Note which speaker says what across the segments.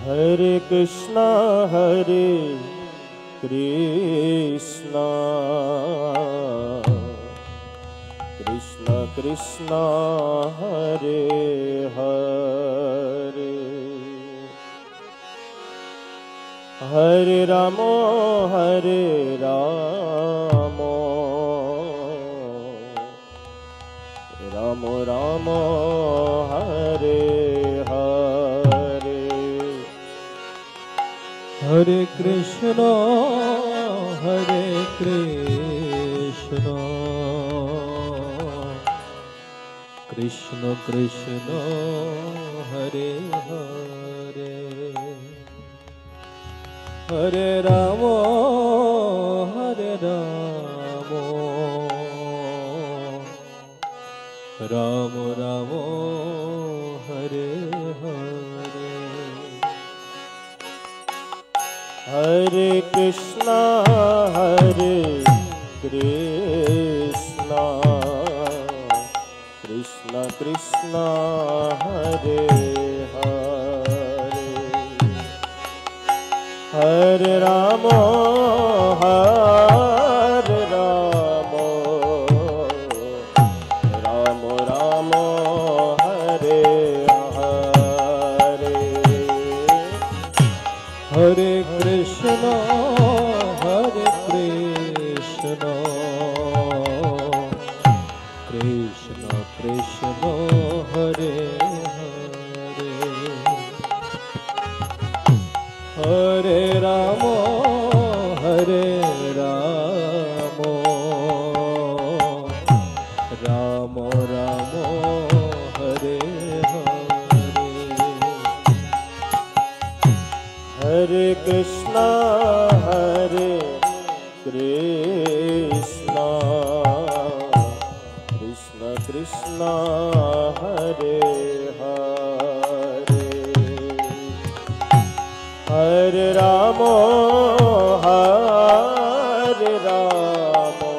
Speaker 1: Hare Krishna, Krishna Krishna, Hare Hare, Hare Ramo, Hare Ramo, Ramo Ramo, Hare Hare,
Speaker 2: Hare Krishna, Hare Krishna, Krishna Krishna, Hare Hare, Hare Ramo, Hare Ramo, Ramo Ramo, Hare Hare.
Speaker 1: Hare Krishna, Hare Krishna, Krishna Krishna, Hare Hare, Hare Ramo, Hare Ramo, Ramo Ramo, Hare Hare,
Speaker 2: Hare Krishna, Hare Krishna, Krishna Krishna, Hare Hare, Hare Ramo, Hare Ramo, Ramo Ramo, Hare Hare.
Speaker 1: Hare Krishna, Hare Krishna, Krishna Krishna, Hare Hare, Hare Ramo, Hare Ramo,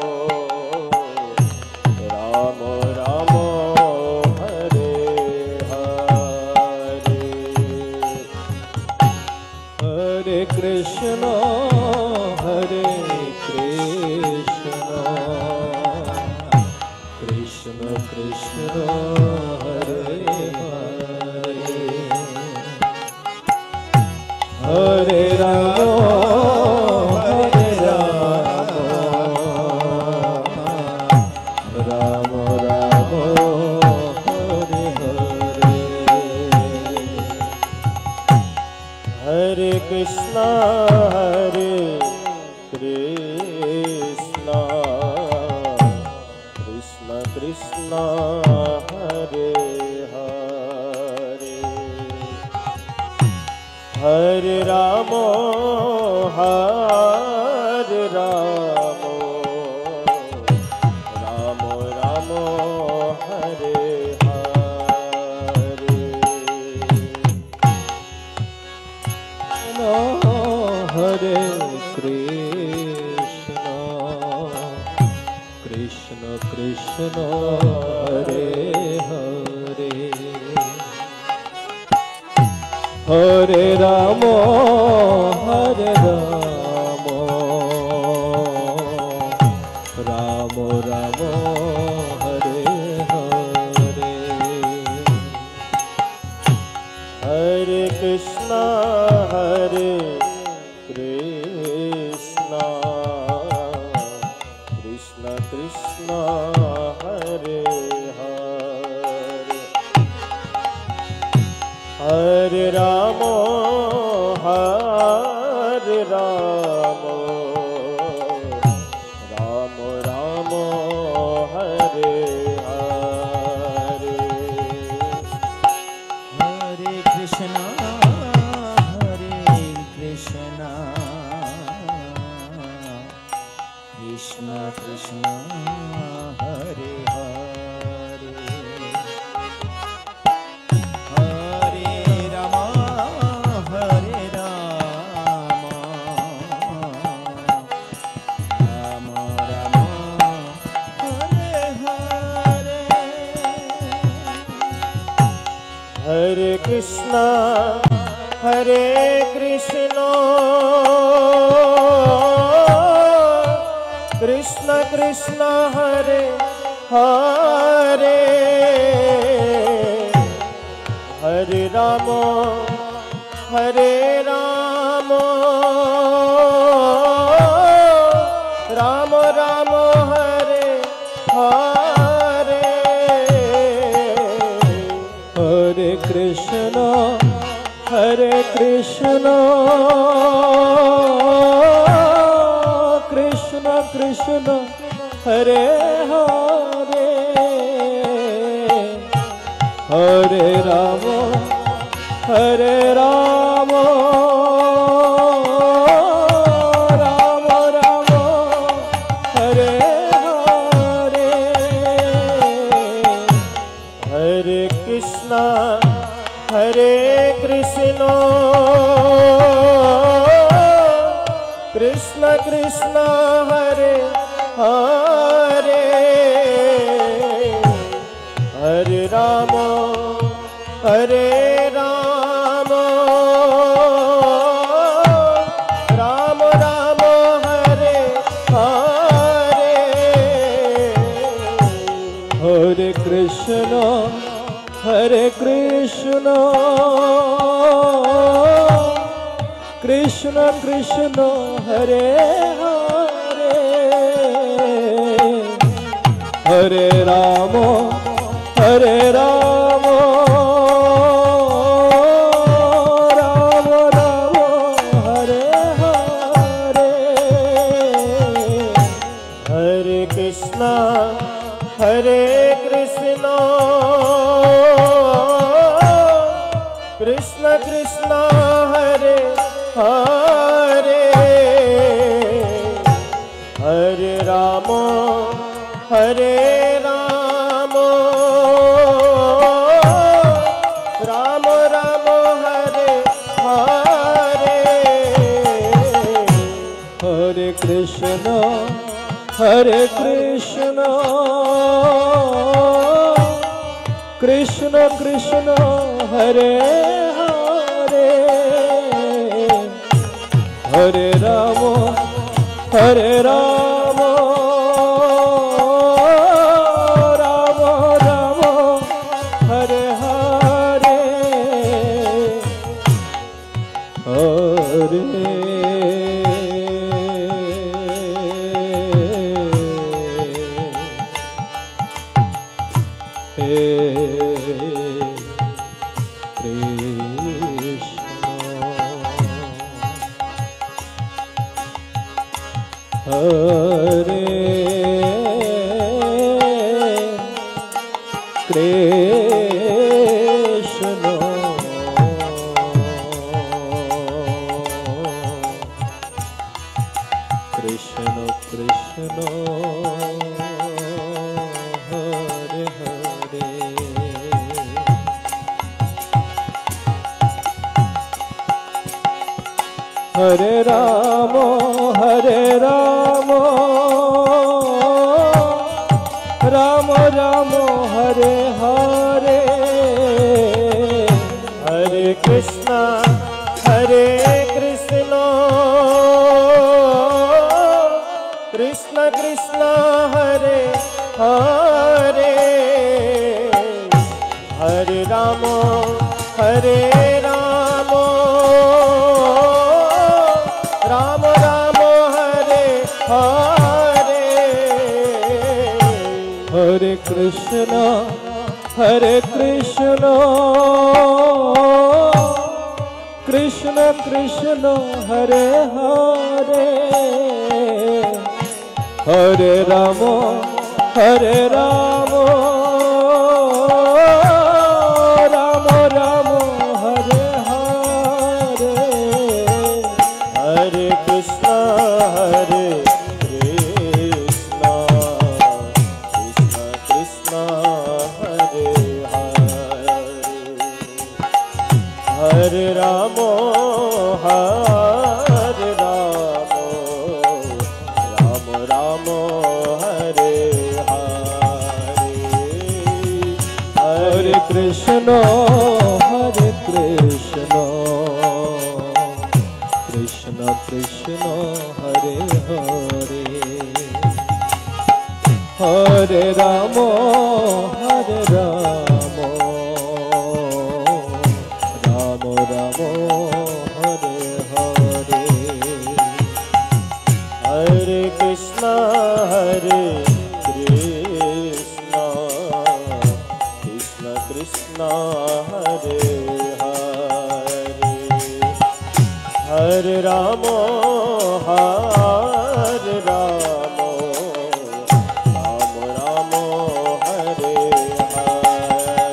Speaker 1: Ramo Ramo, Hare Hare,
Speaker 2: Hare Krishna, Hare Krishna, Krishna Krishna, Hare Hare, Hare Ramo, Hare Ramo, Ramo Ramo, Hare Hare.
Speaker 1: Hare Krishna, Hare Krishna, Krishna Krishna, Hare Hare, Hare Ramo, Hare Ramo, Ramo Ramo, Hare Hare,
Speaker 2: Hare Krishna, Krishna Krishna, Hare Hare, Hare Ramo, Hare Ramo, Ramo Ramo, Hare Hare,
Speaker 1: Hare Krishna, Hare Krishna, Krishna Krishna, Hare Hare, Hare Ramo, Hare Ramo, Ramo Ramo, Hare Hare,
Speaker 3: Hare Krishna, Hare Krishna, Krishna Krishna, Hare Hare, Hare Rama, Hare Rama, Rama Rama, Hare Hare.
Speaker 1: Hare Krishna, Hare Krishna Krishna Krishna Hare Hare Hare Ram Ram Ram Hare Hare
Speaker 2: Hare Krishna Krishna Krishna Hare Hare Hare Ram Ram Ram Ram Hare Hare
Speaker 1: Hare Krishna Krishna Krishna Hare Hare Hare Ram Ram Ram Hare Hare
Speaker 2: Hare Krishna Krishna Krishna Hare Hare Hare Ram Ram Ram Hare Hare
Speaker 1: Hare Krishna Krishna Krishna Hare Hare Hare Ram Ram Ram Hare Hare
Speaker 2: Hare Krishna Krishna Krishna Hare Hare Hare Ram Ram Ram Hare Hare Hare Ram Ram Ram Hare Hare
Speaker 1: Hare Krishna Krishna Krishna Hare Hare Hare Ram Ram Ram Hare Hare
Speaker 2: Hare Krishna Krishna Krishna Hare Hare Hare Ram Ram Ram Hare Hare
Speaker 1: Hare Krishna Krishna Krishna Hare Hare Hare Ram Ram Hare Hare
Speaker 2: Hare Krishna
Speaker 1: Hare Ramo, Hare Ramo, Ramo Ramo, Hare Hare.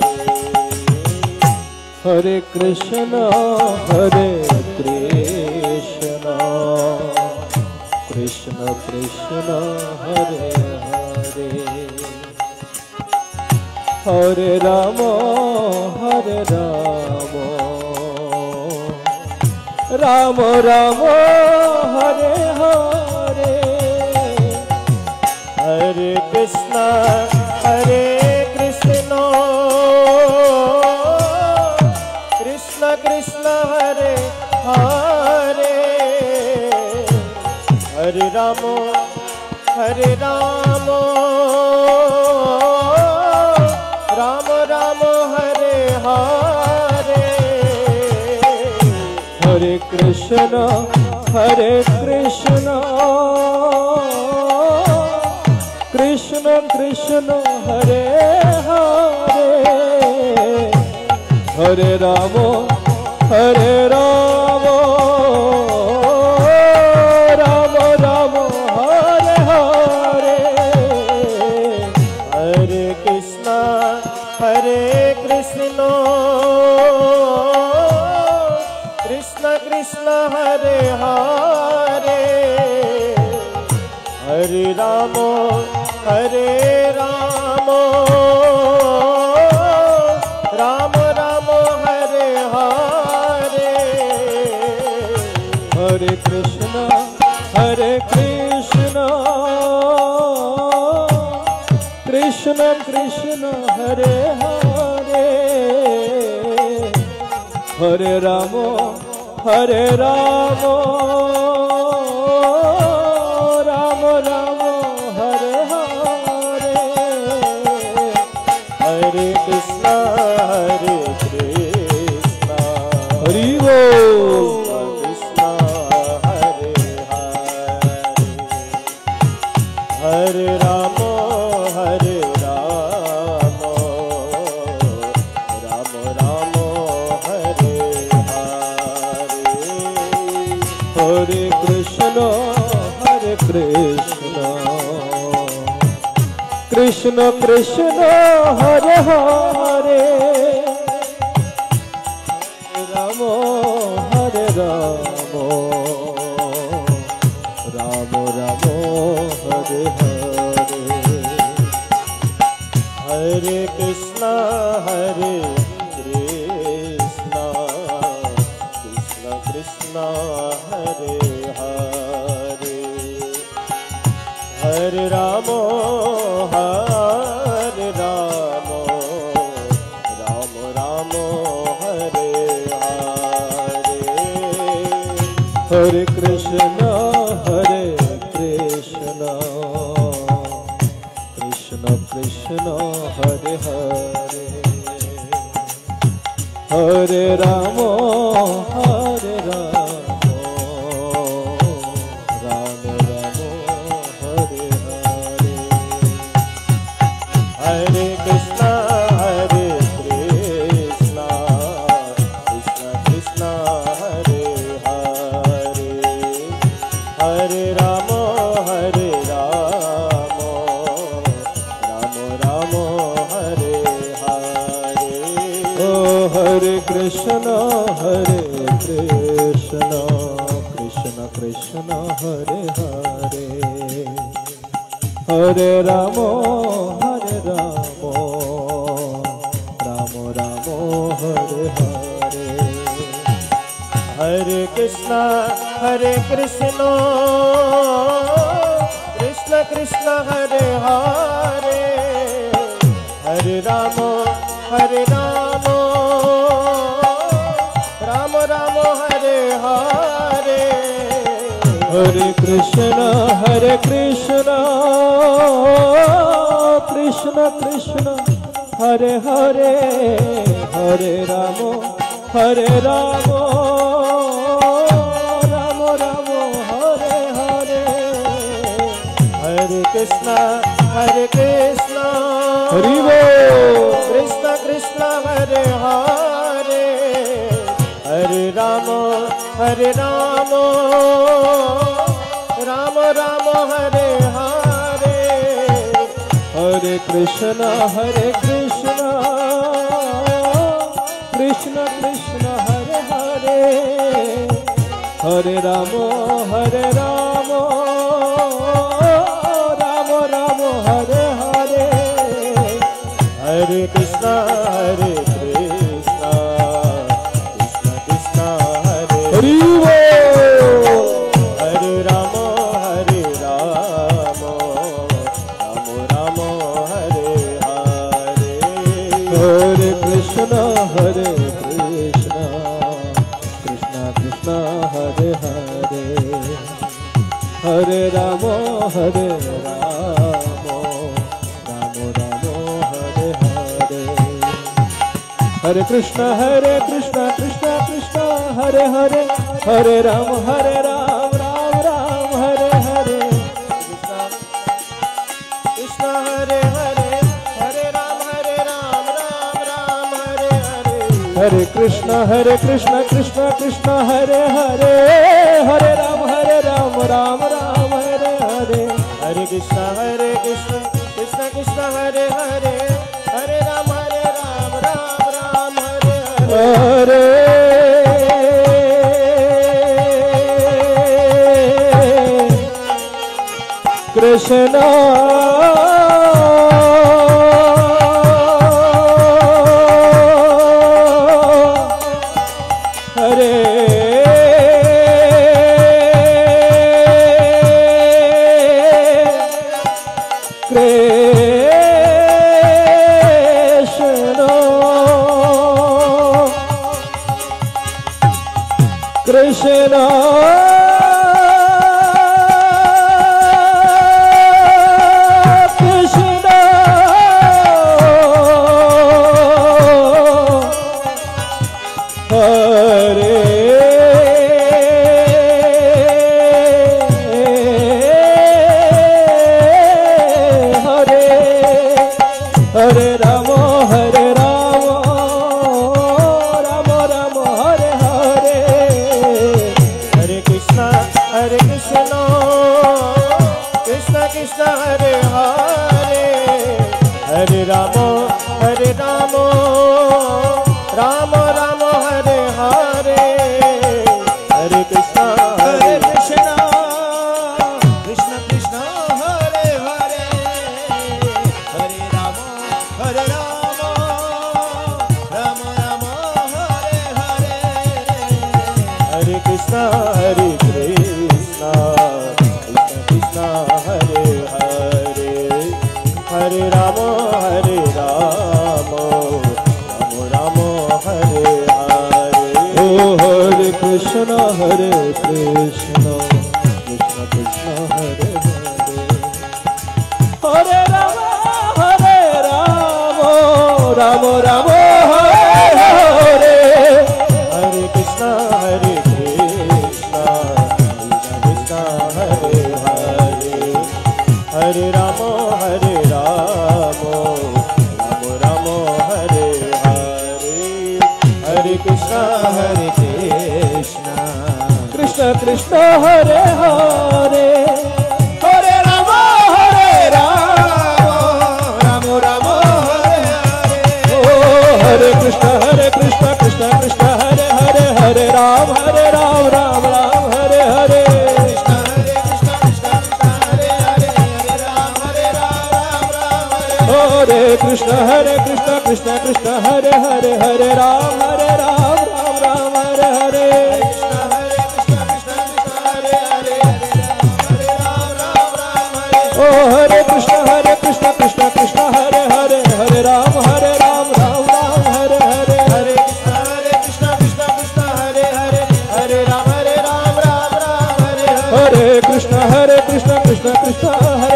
Speaker 2: Hare Krishna, Hare Krishna, Krishna Krishna, Hare Hare, Hare Ramo, Hare Ramo, Ramo Ramo, Hare Hare,
Speaker 1: Hare Krishna, Hare Krishna, Krishna Krishna, Hare Hare, Hare Ramo, Hare Ramo, Ramo Ramo, Hare Hare.
Speaker 2: Hare Krishna, Hare Krishna, Krishna Krishna, Hare Hare, Hare Ramo, Hare Ramo, Ramo Ramo, Hare Hare.
Speaker 1: Hare Krishna, Hare Krishna, Krishna Krishna, Hare Hare, Hare Ramo, Hare Ramo, Ramo Ramo, Hare Hare.
Speaker 2: Hare Krishna, Hare Krishna, Krishna Krishna, Hare Hare, Hare Ramo, Hare Ramo, Ramo Ramo, Hare Hare.
Speaker 1: Hare Krishna, Hare Krishna,
Speaker 2: Hari Bol.
Speaker 1: Krishna Hare Hare, Hare Ramo, Hare Ramo, Ramo Ramo, Hare Hare.
Speaker 2: Hare Krishna, Hare Krishna, Krishna Krishna, Hare Hare, Ramo, Hare Ramo, Ramo Ramo, Hare Hare.
Speaker 1: Hare Krishna, Hare Krishna, Krishna Krishna, Hare Hare, Hare Ramo, Hare Ramo, Ramo Ramo, Hare Hare.
Speaker 2: Hare Krishna, Hare Krishna, Krishna Krishna, Hare Hare, Hare Ramo, Hare Ramo, Ramo Ramo, Hare Hare.
Speaker 1: Hare Krishna, Hare Krishna, Krishna Krishna, Hare Hare, Hare Ramo, Hare Ramo, Ramo Ramo, Hare Hare.
Speaker 2: Oh, Hare Krishna, Hare Krishna, Krishna Krishna, Hare Hare, Hare Ramo, Hare Ramo, Ramo Ramo, Hare Hare.
Speaker 1: Hare Krishna, Hare Krishna, Krishna Krishna, Hare Hare, Hare Ramo, Hare Ramo, Ramo Ramo, Hare Hare.
Speaker 2: Hare Krishna, Hare Krishna, Krishna Krishna, Hare Hare, Hare Ramo, Hare Ramo, Ramo Ramo, Hare Hare.
Speaker 1: Hare Krishna, Hare Krishna,
Speaker 2: Hari Bol.
Speaker 1: Krishna Krishna, Hare Hare, Hare Ramo, Hare Ram Ram Ram Hare Hare
Speaker 2: Hare Krishna Krishna Krishna Hare Hare Hare Ram Ram Ram Hare Hare
Speaker 1: Hare Krishna Krishna Krishna Hare
Speaker 2: Hari
Speaker 1: Hare Ram Ram Ram Hare Hare
Speaker 2: Hare Krishna Krishna Krishna Hare Hare Hare Ram Ram Ram Hare Hare Hare Krishna Krishna Krishna Hare Hare Hare Ram Ram Ram Hare Hare
Speaker 1: Krishna Hare Hare Hare Ram Ram Hare Hare
Speaker 2: Hare Krishna Krishna Krishna Hare Hare Hare Ram Ram Ram Hare Hare
Speaker 1: Hare Krishna Krishna Krishna Hare Hare Hare Ram Ram Hare Hare
Speaker 2: Hare Krishna Hare Krishna Krishna Hare Hare Hare Ram Ram Ram Hare Hare
Speaker 1: Hare Krishna Krishna Krishna Hare Hare Hare Ram Ram Ram Hare Hare Hare Krishna Krishna Krishna Hare Hare Hare Ram Ram Ram Hare Hare Hare Krishna Krishna Krishna Hare Hare Hare Ram Ram Ram Hare Hare
Speaker 2: O Hare Krishna Krishna Krishna Hare Hare Hare Ram Ram Ram Hare Hare
Speaker 1: Hare Krishna Krishna Krishna Hare Hare Hare Ram Ram Ram Hare Hare Hare Krishna
Speaker 2: Krishna Krishna Hare Hare Hare Ram Ram Hare Hare O Hare Krishna Krishna Krishna Hare Hare Hare Ram Ram Ram Hare Hare Hare Krishna Krishna Krishna Hare Hare Hare Ram Ram Hare Hare O Hare Krishna Krishna Krishna Hare Hare Hare Ram Ram Ram Hare Hare
Speaker 1: Hare Krishna Krishna Hare Hare Hare Ram Ram Ram Hare Hare
Speaker 2: Hare Krishna Krishna Krishna Hare